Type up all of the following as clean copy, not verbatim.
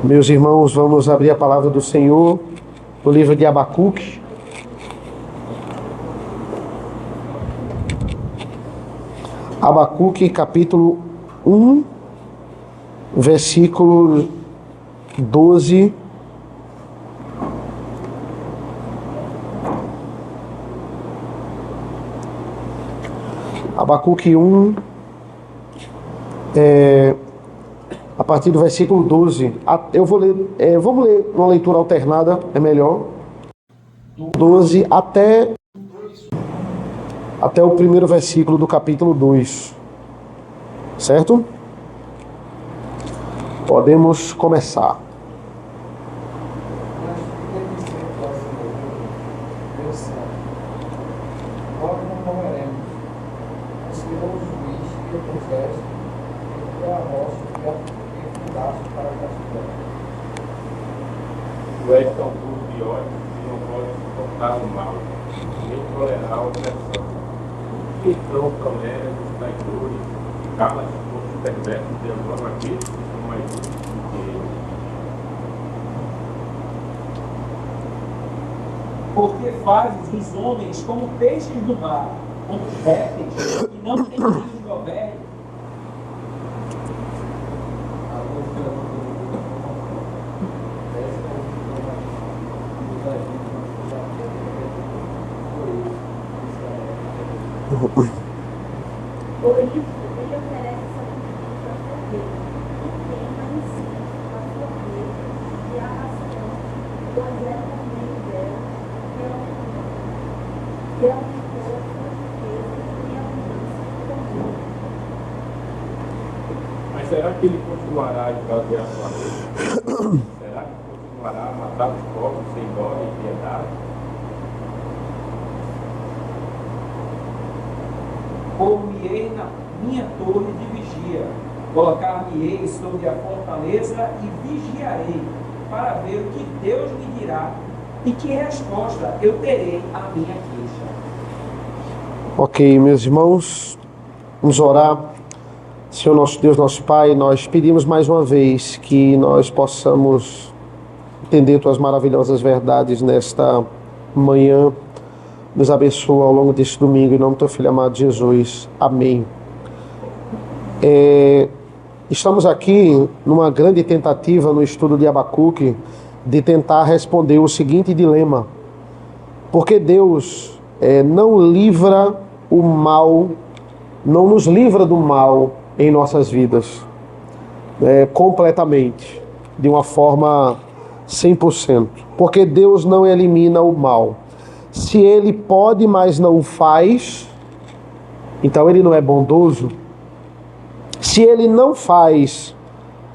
Meus irmãos, vamos abrir a palavra do Senhor no livro de Abacuque. Abacuque, capítulo 1, versículo 12. Abacuque 1, a partir do versículo 12. Eu vou ler, vamos ler uma leitura alternada, é melhor. 12 até o primeiro versículo do capítulo 2. Certo? Podemos começar. Tu és tão duro de ódio que não pode suportar o mal, nem tolerar a opressão. Que tão tolera os traidores, e cala os perversos de logo aqueles que são mais justos do que eles. Porque fazes os homens como peixes do mar, como répteis, que não têm filhos de ovelha. Por isso, ele oferece sacrifício a Deus, e queima em si a sua vida e a ração do exército no meio dela, que aumentou a sua riqueza e abundância comum. Mas será que ele continuará a esvaziar sua lei? Será que continuará a matar os povos sem dó e piedade? Pôr-me-ei na minha torre de vigia, colocar-me-ei sobre a fortaleza e vigiarei, para ver o que Deus me dirá e que resposta eu terei à minha queixa. Ok, meus irmãos, vamos orar. Senhor nosso Deus, nosso Pai, nós pedimos mais uma vez que nós possamos entender Tuas maravilhosas verdades nesta manhã. Nos abençoa ao longo deste domingo, em nome do Teu Filho amado Jesus. Amém. Estamos aqui numa grande tentativa no estudo de Abacuque de tentar responder o seguinte dilema: por que Deus não livra o mal, não nos livra do mal em nossas vidas completamente, de uma forma 100%? Porque Deus não elimina o mal. Se Ele pode, mas não faz, então Ele não é bondoso. Se Ele não faz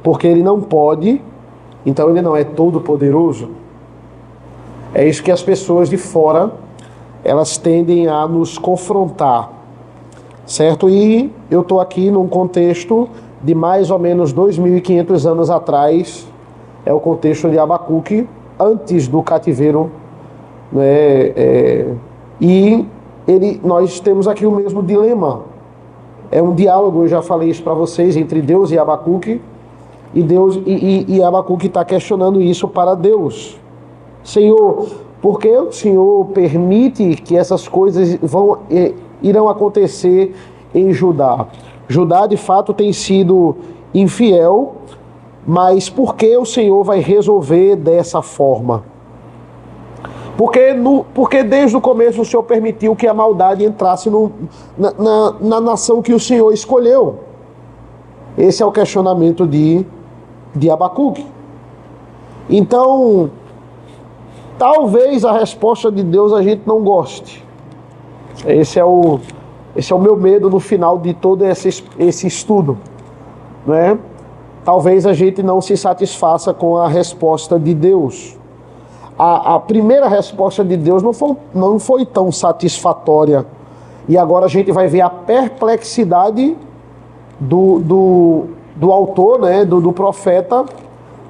porque Ele não pode, então Ele não é todo-poderoso. É isso que as pessoas de fora, elas tendem a nos confrontar, certo? E eu estou aqui num contexto de mais ou menos 2.500 anos atrás, é o contexto de Abacuque, antes do cativeiro. E nós temos aqui o mesmo dilema. É um diálogo, eu já falei isso para vocês, entre Deus e Abacuque. E Abacuque está questionando isso para Deus. Senhor, por que o Senhor permite que essas coisas irão acontecer em Judá? Judá de fato tem sido infiel, mas por que o Senhor vai resolver dessa forma? Porque desde o começo o Senhor permitiu que a maldade entrasse na nação que o Senhor escolheu. Esse é o questionamento de Abacuque. Então, talvez a resposta de Deus a gente não goste. Esse é o meu medo no final de todo esse estudo, né? Talvez a gente não se satisfaça com a resposta de Deus. A primeira resposta de Deus não foi tão satisfatória. E agora a gente vai ver a perplexidade do autor, né, do profeta,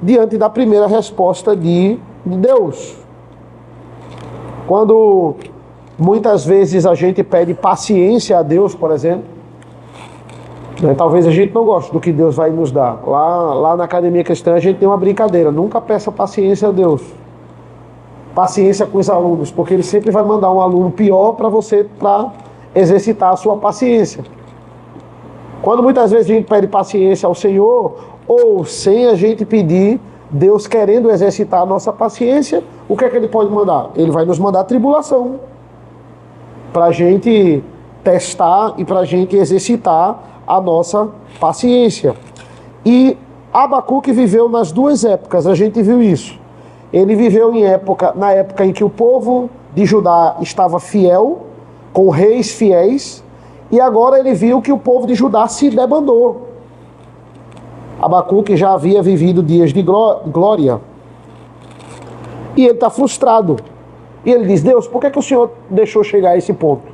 diante da primeira resposta de Deus. Quando muitas vezes a gente pede paciência a Deus, por exemplo, Né? Talvez a gente não goste do que Deus vai nos dar. Lá na academia cristã a gente tem uma brincadeira. Nunca peça paciência a Deus. Paciência com os alunos, porque Ele sempre vai mandar um aluno pior para você, para exercitar a sua paciência. Quando muitas vezes a gente pede paciência ao Senhor, ou sem a gente pedir, Deus querendo exercitar a nossa paciência, o que é que Ele pode mandar? Ele vai nos mandar tribulação, para a gente testar e para a gente exercitar a nossa paciência. E Abacuque viveu nas duas épocas, a gente viu isso. Ele viveu na época em que o povo de Judá estava fiel, com reis fiéis, e agora ele viu que o povo de Judá se debandou. Abacuque já havia vivido dias de glória, e ele está frustrado. E ele diz: Deus, por que o Senhor deixou chegar a esse ponto?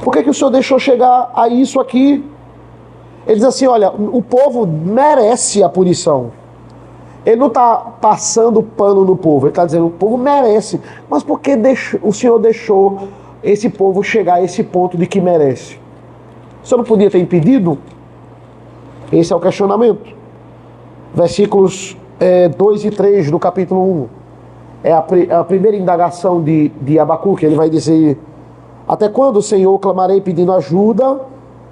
Por que o Senhor deixou chegar a isso aqui? Ele diz assim: olha, o povo merece a punição. Ele não está passando pano no povo, ele está dizendo: o povo merece. Mas por que o Senhor deixou esse povo chegar a esse ponto de que merece? O Senhor não podia ter impedido? Esse é o questionamento. Versículos 2 e 3 do capítulo 1. É a primeira indagação de Abacuque. Ele vai dizer: até quando, Senhor, clamarei pedindo ajuda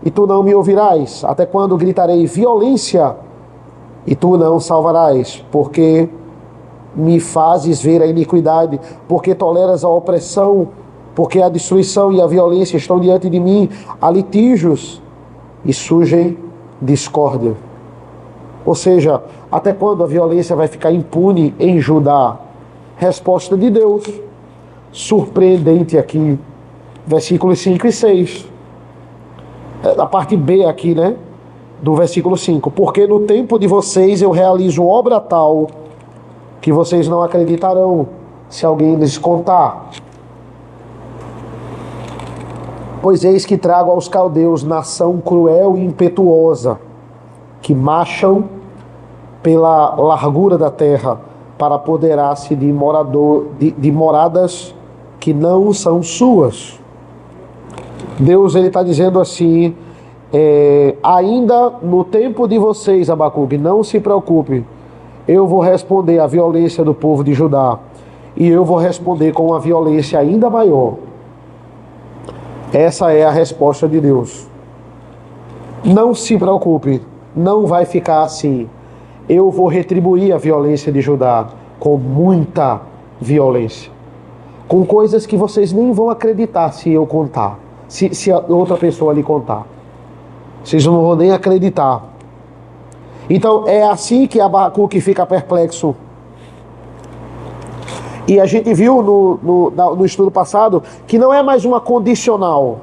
e tu não me ouvirás? Até quando gritarei violência e tu não salvarás? Porque me fazes ver a iniquidade, porque toleras a opressão, porque a destruição e a violência estão diante de mim, há litígios e surgem discórdia. Ou seja, até quando a violência vai ficar impune em Judá? Resposta de Deus, surpreendente aqui, versículos 5 e 6. A parte B aqui, né? Do versículo 5. Porque no tempo de vocês eu realizo obra tal que vocês não acreditarão se alguém lhes contar. Pois eis que trago aos caldeus nação cruel e impetuosa, que marcham pela largura da terra para apoderar-se de moradas que não são suas. Deus, ele está dizendo assim: ainda no tempo de vocês, Abacuque, não se preocupe, eu vou responder à violência do povo de Judá, e eu vou responder com uma violência ainda maior. Essa é a resposta de Deus. Não se preocupe, não vai ficar assim. Eu vou retribuir a violência de Judá com muita violência, com coisas que vocês nem vão acreditar se eu contar, se a outra pessoa lhe contar. Vocês não vão nem acreditar. Então é assim que Abacuque fica perplexo. E a gente viu no estudo passado que não é mais uma condicional.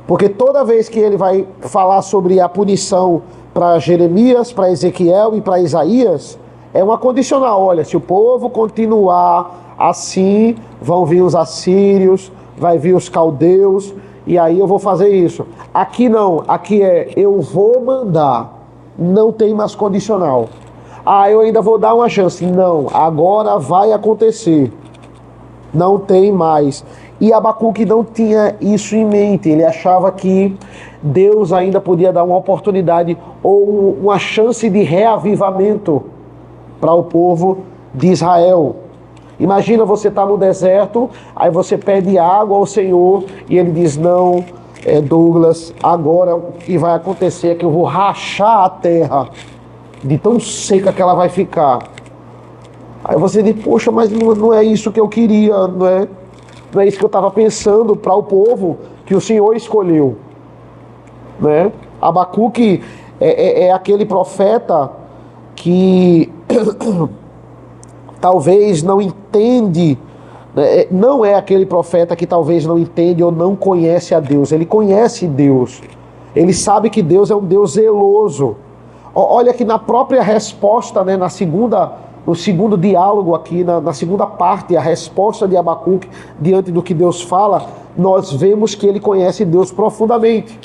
Porque toda vez que ele vai falar sobre a punição para Jeremias, para Ezequiel e para Isaías, é uma condicional. Olha, se o povo continuar assim, vão vir os assírios, vai vir os caldeus, e aí eu vou fazer isso. Aqui não, aqui é eu vou mandar. Não tem mais condicional. Eu ainda vou dar uma chance. Não, agora vai acontecer. Não tem mais. E Abacuque não tinha isso em mente. Ele achava que Deus ainda podia dar uma oportunidade ou uma chance de reavivamento para o povo de Israel. Imagina você estar no deserto, aí você pede água ao Senhor e ele diz: não, Douglas, agora o que vai acontecer é que eu vou rachar a terra de tão seca que ela vai ficar. Aí você diz: poxa, mas não é isso que eu queria, não é isso que eu estava pensando para o povo que o Senhor escolheu, né? Abacuque é aquele profeta que talvez não entende, né? Não é aquele profeta que talvez não entende ou não conhece a Deus. Ele conhece Deus, ele sabe que Deus é um Deus zeloso. Olha que na própria resposta, né, no segundo diálogo aqui, na segunda parte, a resposta de Abacuque diante do que Deus fala, nós vemos que ele conhece Deus profundamente.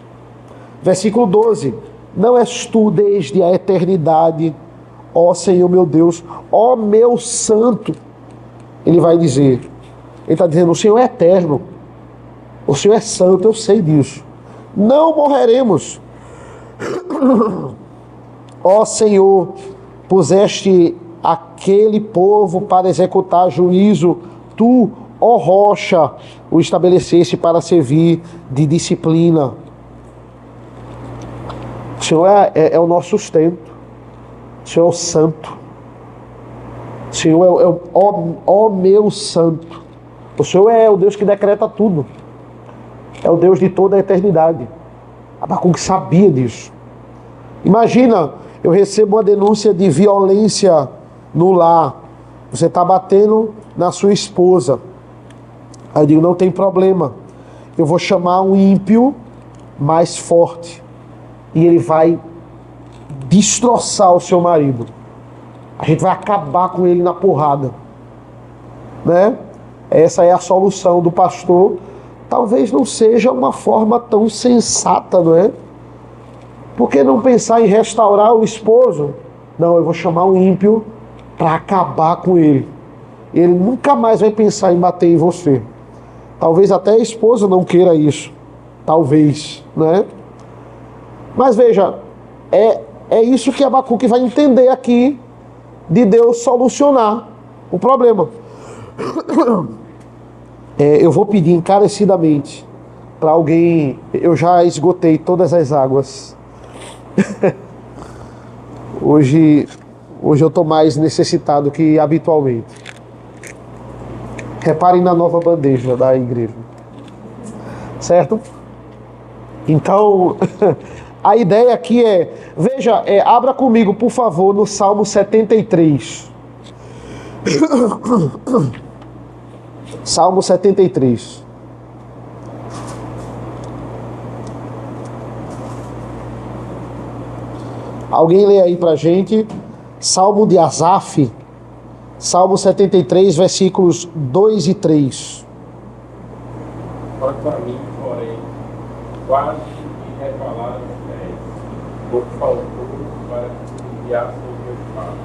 Versículo 12: não és tu desde a eternidade, ó Senhor meu Deus, ó meu santo. Ele vai dizer, ele está dizendo: o Senhor é eterno, o Senhor é santo, eu sei disso. Não morreremos, Ó Senhor, puseste aquele povo para executar juízo, tu, ó rocha, o estabeleceste para servir de disciplina. O Senhor é o nosso sustento. O Senhor é o santo. O Senhor é ó meu santo. O Senhor é o Deus que decreta tudo. É o Deus de toda a eternidade. Abacuque sabia disso. Imagina, eu recebo uma denúncia de violência no lar. Você está batendo na sua esposa. Aí eu digo, não tem problema. Eu vou chamar um ímpio mais forte. E ele vai destroçar o seu marido. A gente vai acabar com ele na porrada. Né? Essa é a solução do pastor. Talvez não seja uma forma tão sensata, não é? Por que não pensar em restaurar o esposo? Não, eu vou chamar um ímpio para acabar com ele. Ele nunca mais vai pensar em bater em você. Talvez até a esposa não queira isso. Talvez, né? Mas veja, é isso que Abacuque vai entender aqui de Deus solucionar o problema. Eu vou pedir encarecidamente para alguém. Eu já esgotei todas as águas. Hoje eu estou mais necessitado que habitualmente. Reparem na nova bandeja da igreja. Certo? Então, a ideia aqui veja, abra comigo, por favor, no Salmo 73. Salmo 73. Alguém lê aí pra gente. Salmo de Asaf. Salmo 73, versículos 2 e 3. Quanto a mim, porém, quase me resvalaram os pés, por faltou para que enviasse os meus passos.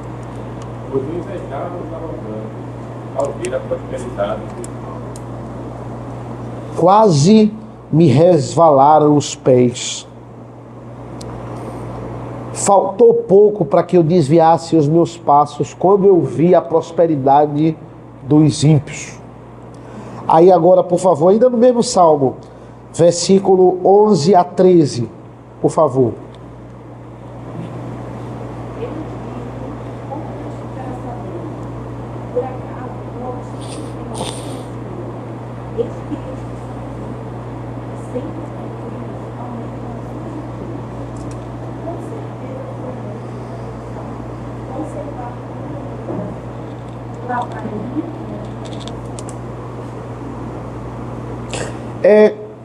Pois invejaram os arrogantes, ao ver a prosperidade dos maus. Quase me resvalaram os pés. Faltou pouco para que eu desviasse os meus passos quando eu vi a prosperidade dos ímpios. Aí agora, por favor, ainda no mesmo Salmo, versículo 11 a 13, por favor.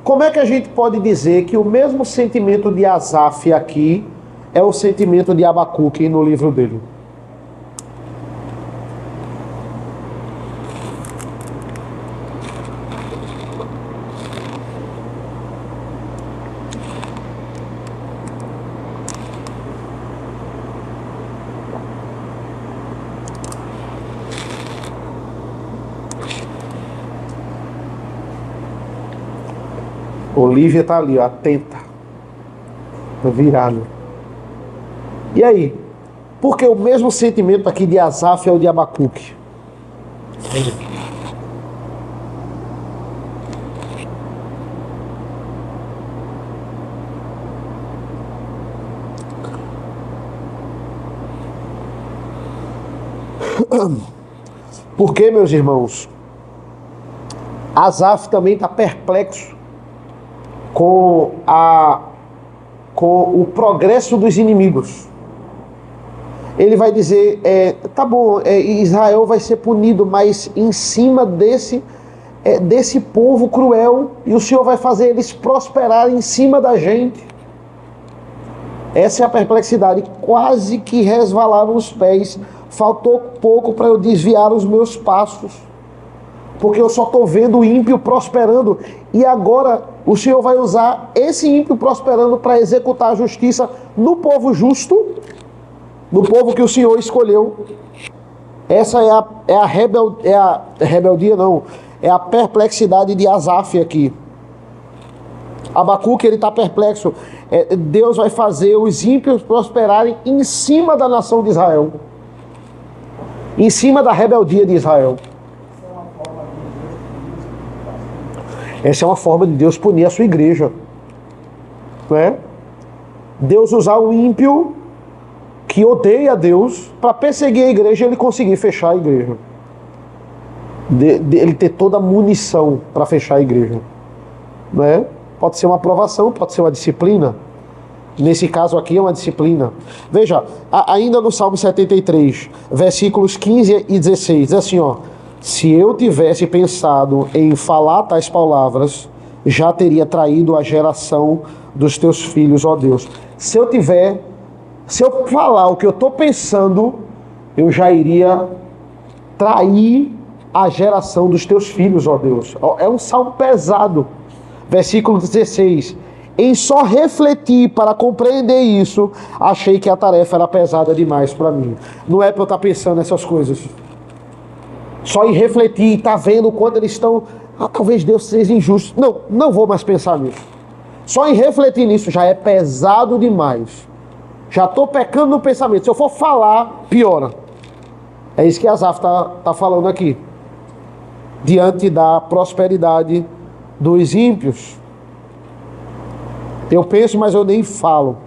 Como é que a gente pode dizer que o mesmo sentimento de Asaf aqui é o sentimento de Abacuque no livro dele? Olívia tá ali, ó, atenta. Tá virado. E aí? Porque o mesmo sentimento aqui de Asaf é o de Abacuque. Porque, meus irmãos, Asaf também está perplexo com o progresso dos inimigos. Ele vai dizer, tá bom, Israel vai ser punido, mas em cima desse povo cruel, e o Senhor vai fazer eles prosperarem em cima da gente. Essa é a perplexidade. Quase que resvalaram os pés, faltou pouco para eu desviar os meus passos, porque eu só estou vendo o ímpio prosperando, e agora o Senhor vai usar esse ímpio prosperando para executar a justiça no povo justo, no povo que o Senhor escolheu. Essa é a rebeldia, não, é a perplexidade de Asaf aqui. Abacuque, ele está perplexo. Deus vai fazer os ímpios prosperarem em cima da nação de Israel, em cima da rebeldia de Israel. Essa é uma forma de Deus punir a sua igreja, não é? Deus usar o ímpio que odeia Deus para perseguir a igreja e ele conseguir fechar a igreja. Ele ter toda a munição para fechar a igreja, não é? Pode ser uma aprovação, pode ser uma disciplina. Nesse caso aqui é uma disciplina. Veja, ainda no Salmo 73, versículos 15 e 16, diz assim, ó: se eu tivesse pensado em falar tais palavras, já teria traído a geração dos teus filhos, ó Deus. Se eu falar o que eu estou pensando, eu já iria trair a geração dos teus filhos, ó Deus. É um salmo pesado. Versículo 16. Em só refletir para compreender isso, achei que a tarefa era pesada demais para mim. Não é para eu estar pensando nessas coisas. Só em refletir, estar vendo quando eles estão... talvez Deus seja injusto. Não vou mais pensar nisso. Só em refletir nisso já é pesado demais. Já estou pecando no pensamento. Se eu for falar, piora. É isso que Asaf está falando aqui. Diante da prosperidade dos ímpios. Eu penso, mas eu nem falo.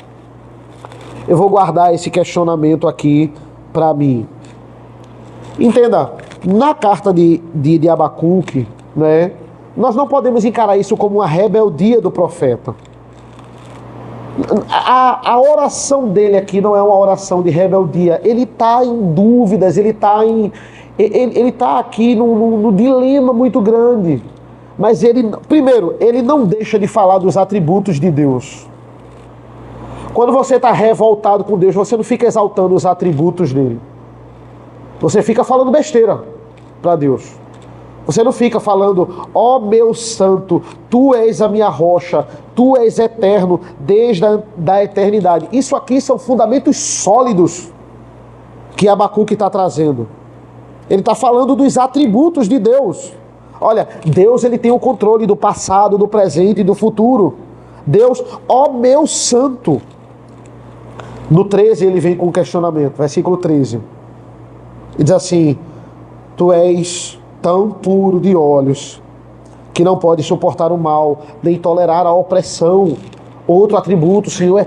Eu vou guardar esse questionamento aqui para mim. Entenda, na carta de Abacuque, né, nós não podemos encarar isso como uma rebeldia do profeta. A oração dele aqui não é uma oração de rebeldia. Ele está em dúvidas, ele está aqui num dilema muito grande. Mas primeiro, ele não deixa de falar dos atributos de Deus. Quando você está revoltado com Deus, você não fica exaltando os atributos dele. Você fica falando besteira para Deus. Você não fica falando, ó meu santo, tu és a minha rocha, tu és eterno desde a eternidade. Isso aqui são fundamentos sólidos que Abacuque está trazendo. Ele está falando dos atributos de Deus. Olha, Deus, ele tem o controle do passado, do presente e do futuro. Deus, ó meu santo. No 13 ele vem com um questionamento, versículo 13. E diz assim: tu és tão puro de olhos que não pode suportar o mal, nem tolerar a opressão. Outro atributo, o Senhor é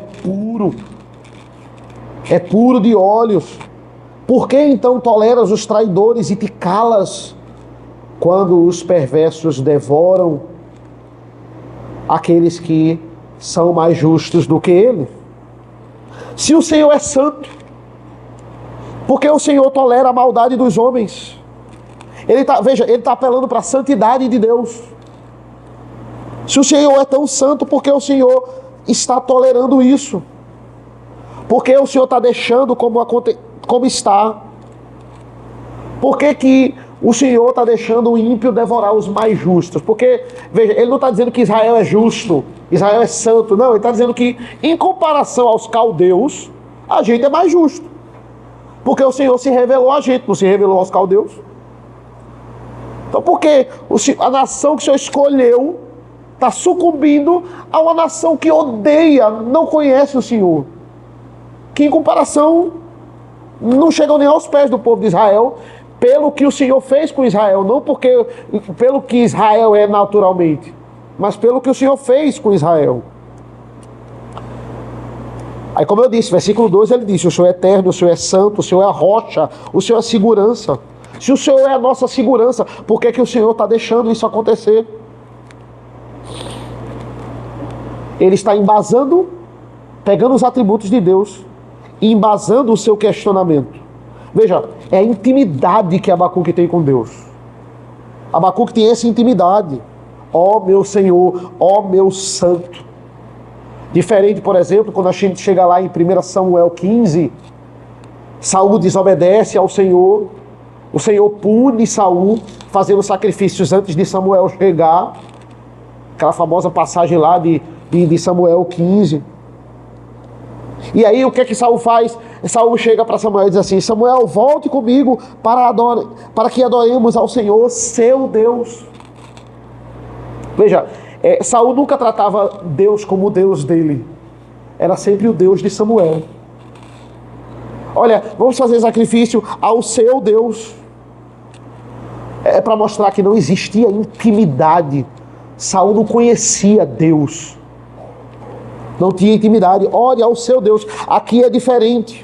puro de olhos. Por que então toleras os traidores e te calas quando os perversos devoram aqueles que são mais justos do que ele? Se o Senhor é santo, por que o Senhor tolera a maldade dos homens? Ele está apelando para a santidade de Deus. Se o Senhor é tão santo, por que o Senhor está tolerando isso? Por que o Senhor está deixando como está? Por que o Senhor está deixando o ímpio devorar os mais justos? Porque, veja, ele não está dizendo que Israel é justo, Israel é santo. Não, ele está dizendo que, em comparação aos caldeus, a gente é mais justo. Porque o Senhor se revelou a gente, não se revelou aos caldeus. Então, por que a nação que o Senhor escolheu está sucumbindo a uma nação que odeia, não conhece o Senhor? Que, em comparação, não chegam nem aos pés do povo de Israel, pelo que o Senhor fez com Israel, não pelo que Israel é naturalmente, mas pelo que o Senhor fez com Israel. Aí, como eu disse, versículo 12, ele disse: o Senhor é eterno, o Senhor é santo, o Senhor é a rocha, o Senhor é a segurança. Se o Senhor é a nossa segurança, por que o Senhor está deixando isso acontecer? Ele está embasando, pegando os atributos de Deus e embasando o seu questionamento. Veja, é a intimidade que Abacuque tem com Deus. Abacuque tem essa intimidade. Ó meu Senhor, ó meu santo. Diferente, por exemplo, quando a gente chega lá em 1 Samuel 15, Saul desobedece ao Senhor, o Senhor pune Saul, fazendo sacrifícios antes de Samuel chegar. Aquela famosa passagem lá de Samuel 15. E aí o que é que Saul faz? Saul chega para Samuel e diz assim: Samuel, volte comigo para que adoremos ao Senhor, seu Deus. Veja, Saul nunca tratava Deus como o Deus dele. Era sempre o Deus de Samuel. Olha, vamos fazer sacrifício ao seu Deus. É para mostrar que não existia intimidade. Saul não conhecia Deus. Não tinha intimidade. Ore ao seu Deus. Aqui é diferente.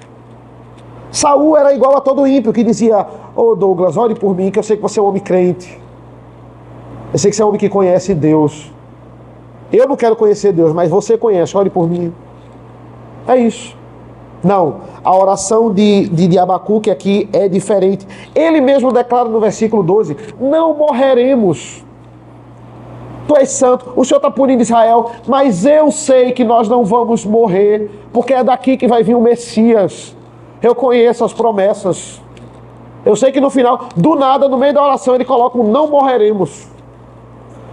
Saul era igual a todo ímpio que dizia: ô Douglas, ore por mim, que eu sei que você é um homem crente. Eu sei que você é um homem que conhece Deus. Eu não quero conhecer Deus, mas você conhece, ore por mim. É isso. Não, a oração de Abacuque aqui é diferente. Ele mesmo declara no versículo 12: não morreremos. Tu és santo, o Senhor está punindo Israel, mas eu sei que nós não vamos morrer, porque é daqui que vai vir o Messias. Eu conheço as promessas. Eu sei que no final, do nada, no meio da oração, ele coloca um não morreremos.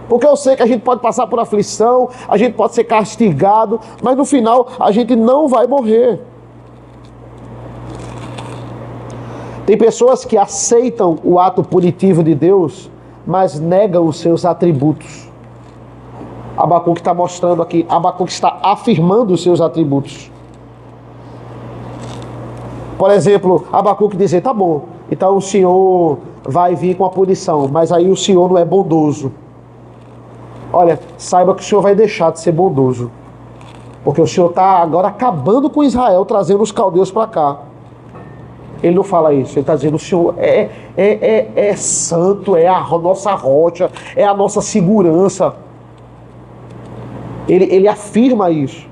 Porque eu sei que a gente pode passar por aflição, a gente pode ser castigado, mas no final a gente não vai morrer. Tem pessoas que aceitam o ato punitivo de Deus, mas negam os seus atributos. Abacuque está mostrando aqui, Abacuque está afirmando os seus atributos. Por exemplo, Abacuque dizer: tá bom, então o Senhor vai vir com a punição, mas aí o Senhor não é bondoso. Olha, saiba que o Senhor vai deixar de ser bondoso, porque o Senhor está agora acabando com Israel, trazendo os caldeus para cá. Ele não fala isso, ele está dizendo: o Senhor é santo, é a nossa rocha, é a nossa segurança. Ele afirma isso.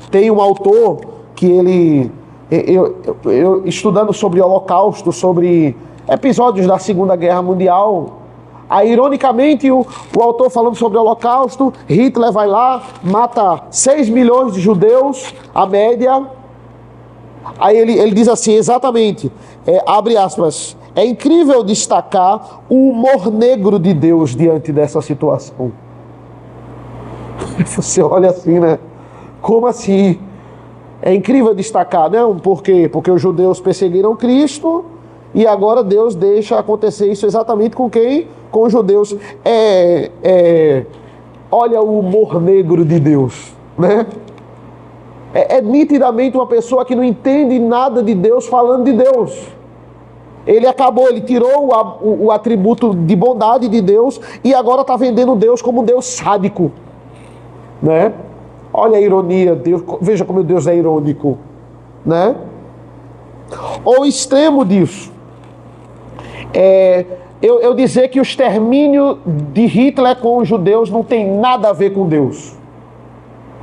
Tem um autor que eu estudando sobre o Holocausto, sobre episódios da Segunda Guerra Mundial, aí ironicamente o autor falando sobre o Holocausto, Hitler vai lá, mata 6 milhões de judeus, a média. Aí ele diz assim, exatamente, abre aspas: é incrível destacar o humor negro de Deus diante dessa situação. Você olha assim, né? Como assim? É incrível destacar, não? Por quê? Porque os judeus perseguiram Cristo e agora Deus deixa acontecer isso exatamente com quem? Com os judeus. Olha o humor negro de Deus, né? É nitidamente uma pessoa que não entende nada de Deus falando de Deus. Ele tirou o atributo de bondade de Deus e agora está vendendo Deus como um Deus sádico, né? Olha a ironia, Deus, veja como Deus é irônico, né? O extremo disso eu dizer que o extermínio de Hitler com os judeus não tem nada a ver com Deus.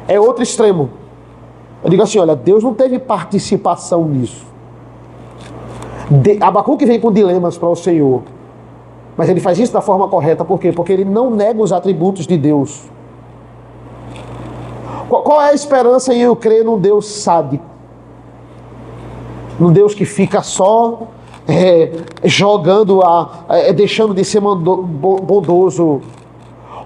É outro extremo. Eu digo assim, olha, Deus não teve participação nisso. Abacuque vem com dilemas para o Senhor, mas ele faz isso da forma correta. Por quê? Porque ele não nega os atributos de Deus. Qual é a esperança em eu crer num Deus sádico? Num Deus que fica só jogando, deixando de ser bondoso?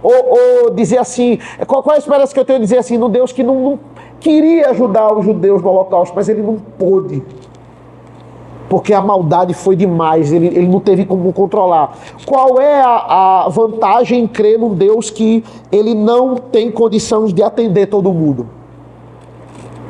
Ou dizer assim, qual é a esperança que eu tenho de dizer assim, num Deus que não queria ajudar os judeus no Holocausto, mas ele não pôde, porque a maldade foi demais, ele não teve como controlar. Qual é a vantagem em crer num Deus que ele não tem condições de atender todo mundo?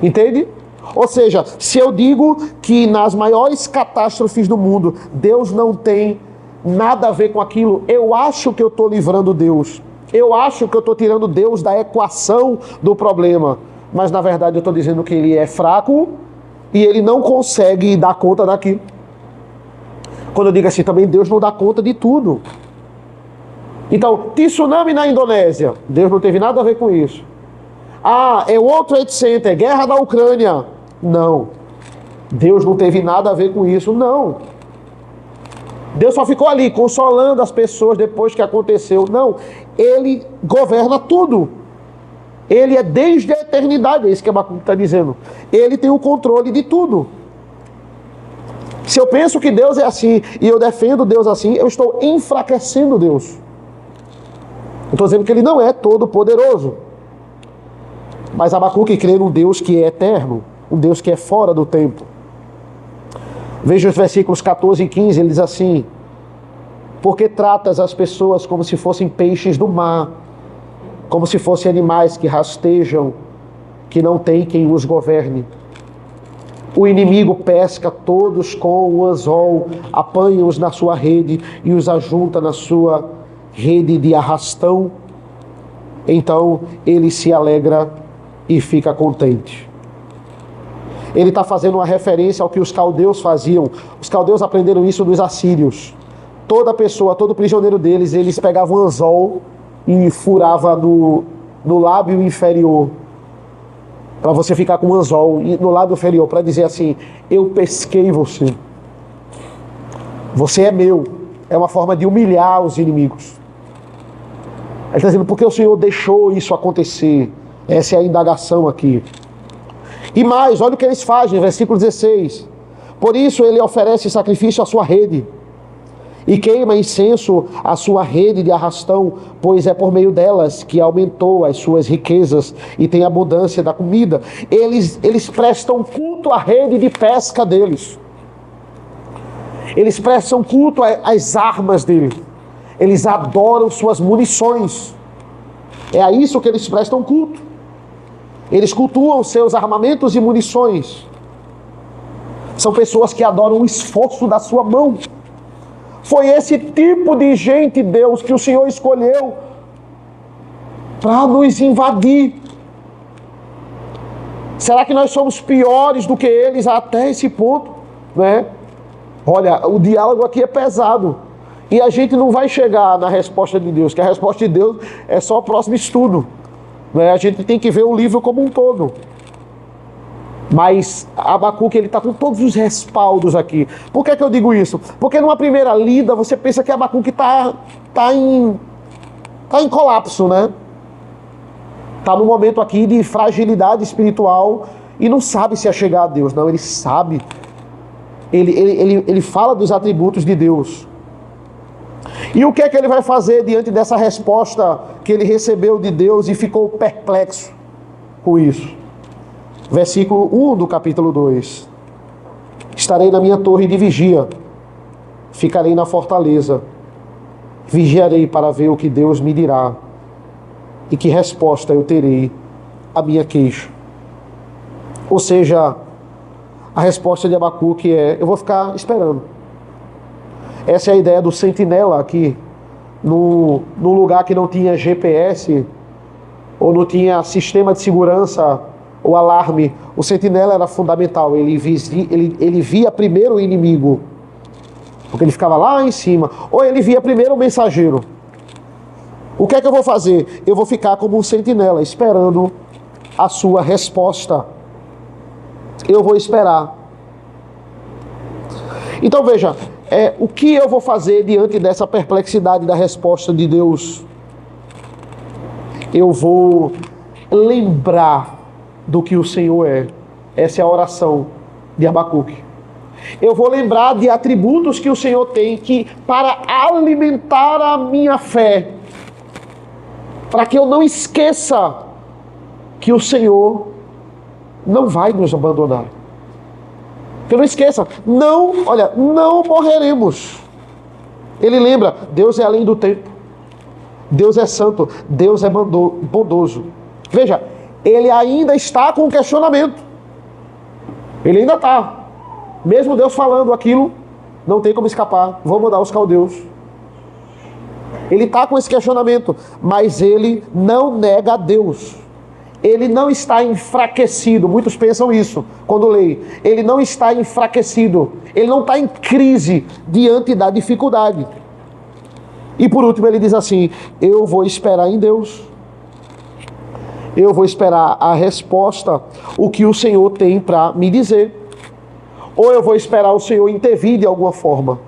Entende? Ou seja, se eu digo que nas maiores catástrofes do mundo, Deus não tem nada a ver com aquilo, eu acho que eu estou livrando Deus. Eu acho que eu estou tirando Deus da equação do problema. Mas na verdade eu estou dizendo que ele é fraco e ele não consegue dar conta daquilo. Quando eu digo assim, também Deus não dá conta de tudo. Então, tsunami na Indonésia, Deus não teve nada a ver com isso. É o World Trade Center, guerra da Ucrânia. Não. Deus não teve nada a ver com isso, não. Deus só ficou ali consolando as pessoas depois que aconteceu. Não, ele governa tudo. Ele é desde a eternidade, é isso que Abacuque está dizendo. Ele tem o controle de tudo. Se eu penso que Deus é assim e eu defendo Deus assim, eu estou enfraquecendo Deus. Eu estou dizendo que ele não é todo poderoso. Mas Abacuque crê num Deus que é eterno, um Deus que é fora do tempo. Veja os versículos 14 e 15, ele diz assim: porque tratas as pessoas como se fossem peixes do mar, como se fossem animais que rastejam, que não tem quem os governe. O inimigo pesca todos com o anzol, apanha-os na sua rede e os ajunta na sua rede de arrastão. Então ele se alegra e fica contente. Ele está fazendo uma referência ao que os caldeus faziam. Os caldeus aprenderam isso dos assírios. Toda pessoa, todo prisioneiro deles, eles pegavam um anzol e furava no lábio inferior, para você ficar com um anzol no lábio inferior, para dizer assim: eu pesquei você. Você é meu. É uma forma de humilhar os inimigos. Ele está dizendo, porque o Senhor deixou isso acontecer? Essa é a indagação aqui. E mais, olha o que eles fazem, versículo 16. Por isso ele oferece sacrifício à sua rede, e queima incenso à sua rede de arrastão, pois é por meio delas que aumentou as suas riquezas e tem abundância da comida. Eles prestam culto à rede de pesca deles. Eles prestam culto às armas deles. Eles adoram suas munições. É a isso que eles prestam culto. Eles cultuam seus armamentos e munições. São pessoas que adoram o esforço da sua mão. Foi esse tipo de gente, Deus, que o Senhor escolheu para nos invadir. Será que nós somos piores do que eles até esse ponto, né? Olha, o diálogo aqui é pesado. E a gente não vai chegar na resposta de Deus, que a resposta de Deus é só o próximo estudo, né? A gente tem que ver o livro como um todo. Mas Abacuque, ele está com todos os respaldos aqui. Por que eu digo isso? Porque numa primeira lida você pensa que Abacuque está em colapso, né? Está num momento aqui de fragilidade espiritual e não sabe se é chegar a Deus. Não, ele sabe. Ele fala dos atributos de Deus. E o que é que ele vai fazer diante dessa resposta que ele recebeu de Deus e ficou perplexo com isso? Versículo 1 do capítulo 2. Estarei na minha torre de vigia, ficarei na fortaleza, vigiarei para ver o que Deus me dirá e que resposta eu terei à minha queixa. Ou seja, a resposta de Abacuque é: eu vou ficar esperando. Essa é a ideia do sentinela aqui, no lugar que não tinha GPS, ou não tinha sistema de segurança, o alarme. O sentinela era fundamental. Ele via primeiro o inimigo, porque ele ficava lá em cima, ou ele via primeiro o mensageiro. O que é que eu vou fazer? Eu vou ficar como um sentinela, esperando a sua resposta. Eu vou esperar. Então veja, o que eu vou fazer diante dessa perplexidade da resposta de Deus? Eu vou lembrar do que o Senhor é. Essa é a oração de Abacuque. Eu vou lembrar de atributos que o Senhor tem para alimentar a minha fé, para que eu não esqueça que o Senhor não vai nos abandonar. Que eu não esqueça, não morreremos. Ele lembra, Deus é além do tempo, Deus é santo, Deus é bondoso. Veja, ele ainda está com questionamento. Ele ainda está. Mesmo Deus falando aquilo, não tem como escapar. Vão mandar os caldeus. Ele está com esse questionamento, mas ele não nega a Deus. Ele não está enfraquecido. Muitos pensam isso quando leem. Ele não está enfraquecido. Ele não está em crise diante da dificuldade. E por último ele diz assim: eu vou esperar em Deus. Eu vou esperar a resposta, o que o Senhor tem para me dizer. Ou eu vou esperar o Senhor intervir de alguma forma,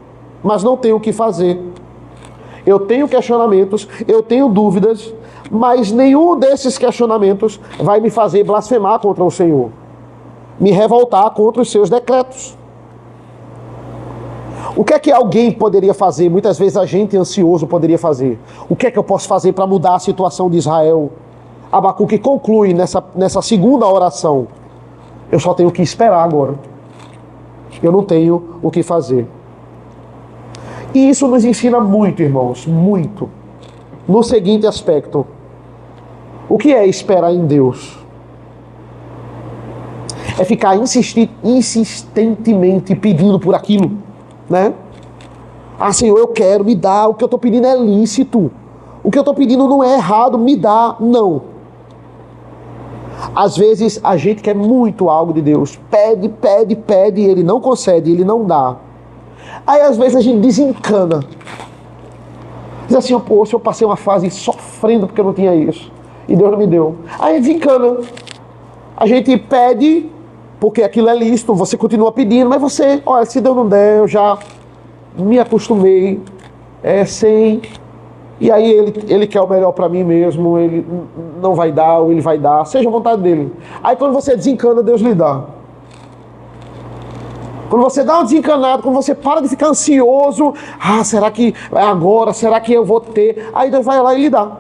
mas não tenho o que fazer. Eu tenho questionamentos, eu tenho dúvidas, mas nenhum desses questionamentos vai me fazer blasfemar contra o Senhor, me revoltar contra os seus decretos. O que é que alguém poderia fazer? Muitas vezes a gente ansioso poderia fazer. O que é que eu posso fazer para mudar a situação de Israel? Abacuque conclui nessa segunda oração: eu só tenho que esperar agora. Eu não tenho o que fazer. E isso nos ensina muito, irmãos, muito. No seguinte aspecto: O que é esperar em Deus? É ficar insistentemente pedindo por aquilo, né? Ah, Senhor, eu quero, me dá. O que eu estou pedindo é lícito. O que eu estou pedindo não é errado, me dá. Não. Às vezes a gente quer muito algo de Deus. Pede, pede, pede, e Ele não concede, Ele não dá. Aí às vezes a gente desencana. Diz assim, poxa, eu passei uma fase sofrendo porque eu não tinha isso. E Deus não me deu. Aí desencana. A gente pede, porque aquilo é lícito, você continua pedindo, mas você, olha, se Deus não der, eu já me acostumei, sem... E aí ele quer o melhor para mim mesmo, ele não vai dar, ou ele vai dar, seja a vontade dele. Aí quando você desencana, Deus lhe dá. Quando você dá um desencanado, quando você para de ficar ansioso, será que é agora, será que eu vou ter? Aí Deus vai lá e lhe dá.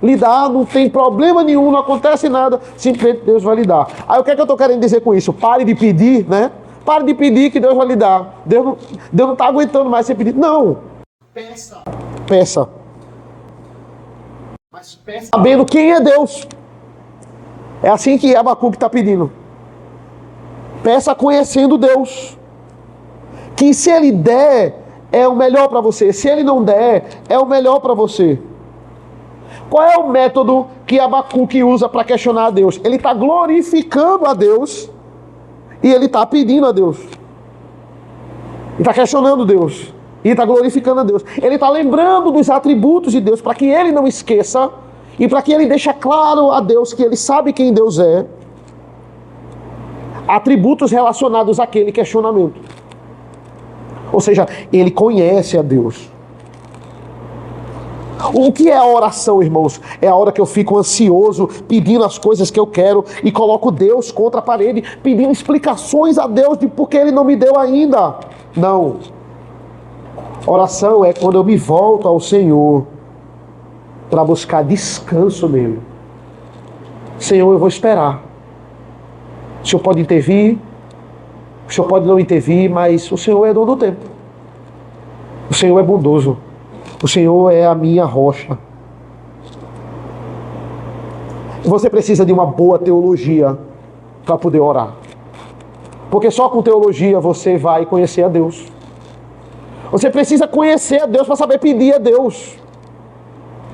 Lhe dá, não tem problema nenhum, não acontece nada, simplesmente Deus vai lhe dar. Aí o que é que eu estou querendo dizer com isso? Pare de pedir, né? Pare de pedir que Deus vai lhe dar. Deus não está aguentando mais você pedir. Não. Peça. Mas peça sabendo quem é Deus. É assim que Abacuque está pedindo. Peça conhecendo Deus. Que se Ele der, é o melhor para você. Se Ele não der, é o melhor para você. Qual é o método que Abacuque usa para questionar a Deus? Ele está glorificando a Deus e ele está pedindo a Deus. Ele está questionando Deus e está glorificando a Deus. Ele está lembrando dos atributos de Deus para que ele não esqueça e para que ele deixe claro a Deus que ele sabe quem Deus é. Atributos relacionados àquele questionamento. Ou seja, ele conhece a Deus. O que é a oração, irmãos? É a hora que eu fico ansioso, pedindo as coisas que eu quero e coloco Deus contra a parede, pedindo explicações a Deus de por que Ele não me deu ainda. Não. Oração é quando eu me volto ao Senhor para buscar descanso nele. Senhor, eu vou esperar. O Senhor pode intervir, o Senhor pode não intervir, mas o Senhor é dono do tempo. O Senhor é bondoso. O Senhor é a minha rocha. Você precisa de uma boa teologia para poder orar. Porque só com teologia você vai conhecer a Deus. Você precisa conhecer a Deus para saber pedir a Deus.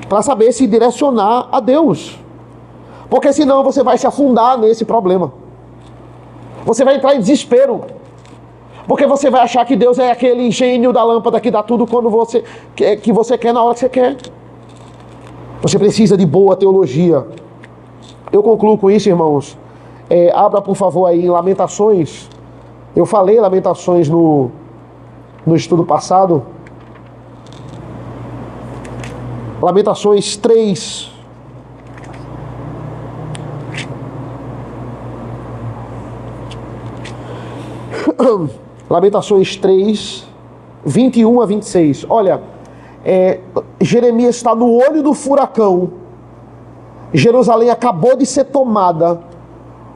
Para saber se direcionar a Deus. Porque senão você vai se afundar nesse problema. Você vai entrar em desespero. Porque você vai achar que Deus é aquele gênio da lâmpada que dá tudo quando que você quer na hora que você quer. Você precisa de boa teologia. Eu concluo com isso, irmãos. Abra, por favor, aí em Lamentações. Eu falei Lamentações no estudo passado. Lamentações 3. Lamentações 3, 21 a 26. Olha, Jeremias está no olho do furacão. Jerusalém acabou de ser tomada.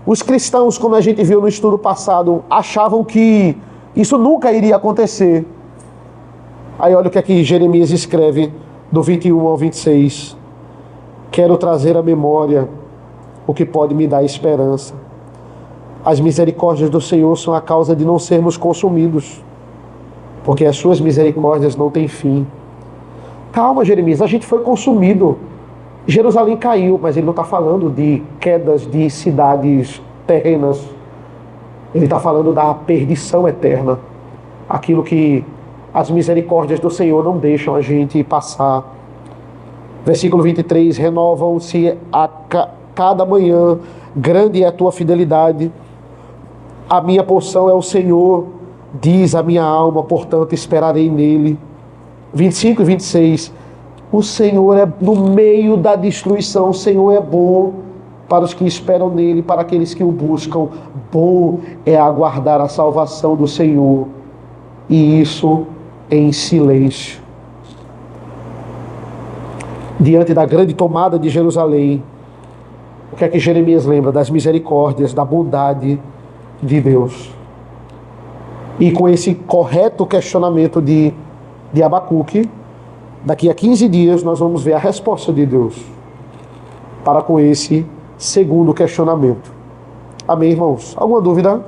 Os cristãos, como a gente viu no estudo passado, achavam que isso nunca iria acontecer. Aí olha o que é que Jeremias escreve do 21 ao 26. Quero trazer à memória o que pode me dar esperança. As misericórdias do Senhor são a causa de não sermos consumidos, porque as suas misericórdias não têm fim. Calma, Jeremias, a gente foi consumido. Jerusalém caiu, mas ele não está falando de quedas de cidades terrenas. Ele está falando da perdição eterna. Aquilo que as misericórdias do Senhor não deixam a gente passar. Versículo 23, renovam-se a cada manhã, grande é a tua fidelidade. A minha porção é o Senhor, diz a minha alma, portanto esperarei nele. 25 e 26. O Senhor é no meio da destruição, o Senhor é bom para os que esperam nele, para aqueles que o buscam. Bom é aguardar a salvação do Senhor, e isso em silêncio. Diante da grande tomada de Jerusalém, o que é que Jeremias lembra? Das misericórdias, da bondade de Deus. E com esse correto questionamento de Abacuque, daqui a 15 dias nós vamos ver a resposta de Deus. para com esse segundo questionamento. Amém, irmãos? Alguma dúvida?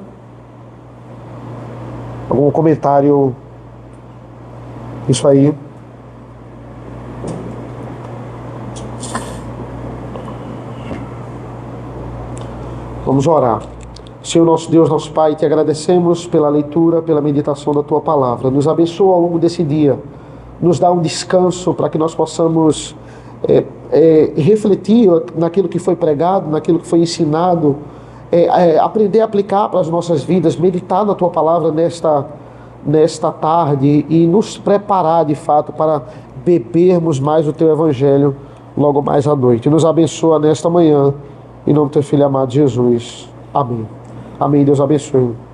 Algum comentário? Isso aí. Vamos orar. Senhor nosso Deus, nosso Pai, te agradecemos pela leitura, pela meditação da Tua Palavra. Nos abençoa ao longo desse dia. Nos dá um descanso para que nós possamos refletir naquilo que foi pregado, naquilo que foi ensinado, aprender a aplicar para as nossas vidas, meditar na Tua Palavra nesta tarde e nos preparar de fato para bebermos mais o Teu Evangelho logo mais à noite. Nos abençoa nesta manhã, em nome do Teu Filho amado Jesus. Amém. Amém. Deus abençoe.